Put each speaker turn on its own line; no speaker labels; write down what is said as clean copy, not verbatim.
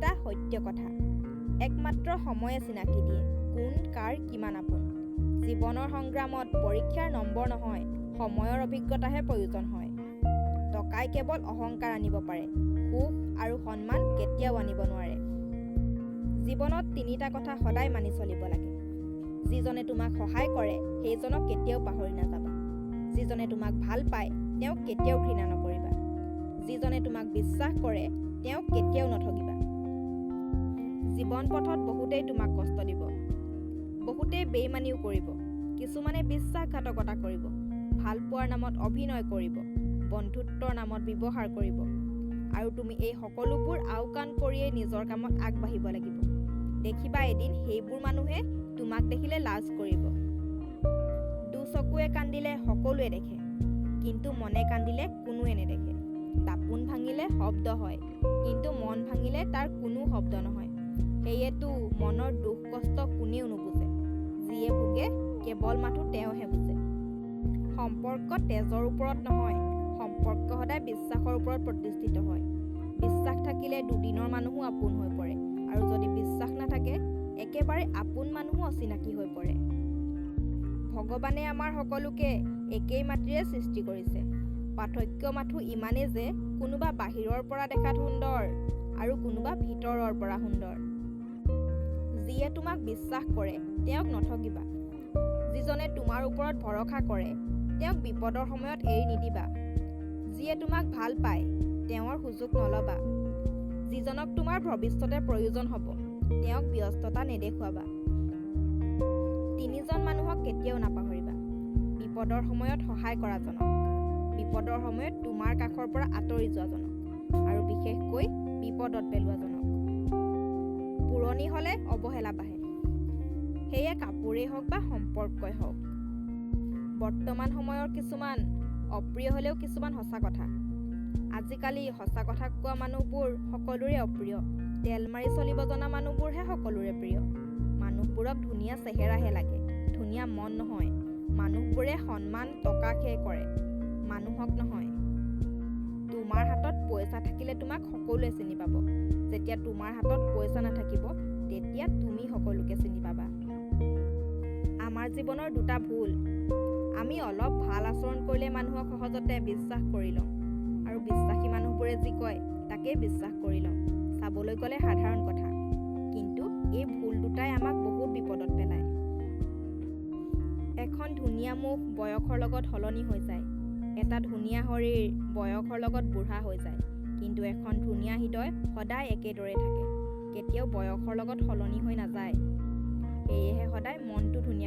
এটা সত্য কথা। একমাত্ৰ সময়ে চিনাকি দিয়ে কোন কাৰ কিমান আপোন। জীৱনৰ সংগ্ৰামত পৰীক্ষাৰ নম্বৰ নহয়, সময়ৰ অভিজ্ঞতাহে প্ৰয়োজন হয়। টকাই কেৱল অহংকাৰ আনিব পাৰে, সুখ আৰু সন্মান কেতিয়াও আনিব নোৱাৰে। জীৱনত 3টা কথা সদায় মানি চলিব লাগে। যিজনে তোমাক সহায় কৰে সেইজনক কেতিয়াও পাহৰি নাযাবা। যিজনে তোমাক ভাল পায় তেওঁক কেতিয়াও ঘৃণা নকৰিবা। যিজনে তোমাক বিশ্বাস কৰে তেওঁক কেতিয়াও নঠগিবা। জীৱন পথত বহুতেই তোমাক কষ্ট দিব, বহুতেই বেইমানিও কৰিব, কিছুমানে বিশ্বাসঘাতকতা কৰিব, ভাল পোৱাৰ নামত অভিনয় কৰিব, বন্ধুত্বৰ নামত ব্যৱহাৰ কৰিব, আৰু তুমি এই সকলোবোৰ আওকাণ কৰিয়েই নিজৰ কামত আগবাঢ়িব লাগিব। দেখিবা এদিন সেইবোৰ মানুহে তোমাক দেখিলে লাজ কৰিব। দুচকুৱে কান্দিলে সকলোৱে দেখে, কিন্তু মনে কান্দিলে কোনোৱে নেদেখে। দাপোন ভাঙিলে শব্দ হয়, কিন্তু মন ভাঙিলে তাৰ কোনো শব্দ নহয়। সেয়েতো মনৰ দুখ কষ্ট কোনেও নুবুজে, যিয়ে ভোগে কেৱল মাথো তেওঁহে বুজে। সম্পৰ্ক তেজৰ ওপৰত নহয়, সম্পৰ্ক সদায় বিশ্বাসৰ ওপৰত প্ৰতিষ্ঠিত হয়। বিশ্বাস থাকিলে দুদিনৰ মানুহো আপোন হৈ পৰে, আৰু যদি বিশ্বাস নাথাকে একেবাৰে আপোন মানুহো অচিনাকি হৈ পৰে। ভগৱানে আমাৰ সকলোকে একেই মাটিৰে সৃষ্টি কৰিছে। পাৰ্থক্য মাথো ইমানেই যে কোনোবা বাহিৰৰ পৰা দেখাত সুন্দৰ আৰু কোনোবা ভিতৰৰ পৰা সুন্দৰ। যিয়ে তোমাক বিশ্বাস কৰে তেওঁক নঠগিবা। যিজনে তোমাৰ ওপৰত ভৰসা কৰে তেওঁক বিপদৰ সময়ত এৰি নিদিবা। যিয়ে তোমাক ভাল পায় তেওঁৰ সুযোগ নল'বা। যিজনক তোমাৰ ভৱিষ্যতে প্ৰয়োজন হ'ব তেওঁক ব্যস্ততা নেদেখুৱাবা। 3জন মানুহক কেতিয়াও নাপাহৰিবা। বিপদৰ সময়ত সহায় কৰাজনক, বিপদৰ সময়ত তোমাৰ কাষৰ পৰা আঁতৰি যোৱাজনক, আৰু বিশেষকৈ বিপদত পেলোৱাজনক। পুৰণি হ'লে অৱহেলা বাঢ়ে, সেয়ে কাপোৰেই হওক বা সম্পৰ্কই হওক। বৰ্তমান সময়ৰ কিছুমান অপ্ৰিয় হ'লেও কিছুমান সঁচা কথা। আজিকালি সঁচা কথা কোৱা মানুহবোৰ সকলোৰে অপ্ৰিয়, তেল মাৰি চলিব জনা মানুহবোৰহে সকলোৰে প্ৰিয়। মানুহবোৰক ধুনীয়া চেহেৰাহে লাগে, ধুনীয়া মন নহয়। মানুহবোৰে সন্মান টকাকহে কৰে, মানুহক নহয়। তোমাৰ হাতত পইচা থাকিলে তোমাক সকলোৱে চিনি পাব। যেতিয়া তোমাৰ হাতত পইচা নাথাকিব তেতিয়া তুমি সকলোকে চিনি পাবা। আমাৰ জীৱনৰ 2টা ভুল। আমি অলপ ভাল আচৰণ কৰিলে মানুহক সহজতে বিশ্বাস কৰি লওঁ, আৰু বিশ্বাসী মানুহবোৰে যি কয় তাকেই বিশ্বাস কৰি লওঁ। চাবলৈ গ'লে সাধাৰণ কথা, কিন্তু এই ভুল 2টাই আমাক বহুত বিপদত পেলায়। এখন ধুনীয়া মুখ বয়সৰ লগত সলনি হৈ যায়, এটা ধুনীয়া শৰীৰ বয়সৰ লগত বুঢ়া হৈ যায়, কিন্তু এখন ধুনীয়া হৃদয় সদায় একেদৰে থাকে, কেতিয়াও বয়সৰ লগত সলনি হৈ নাযায়। সেয়েহে সদায় মনটো ধুনীয়া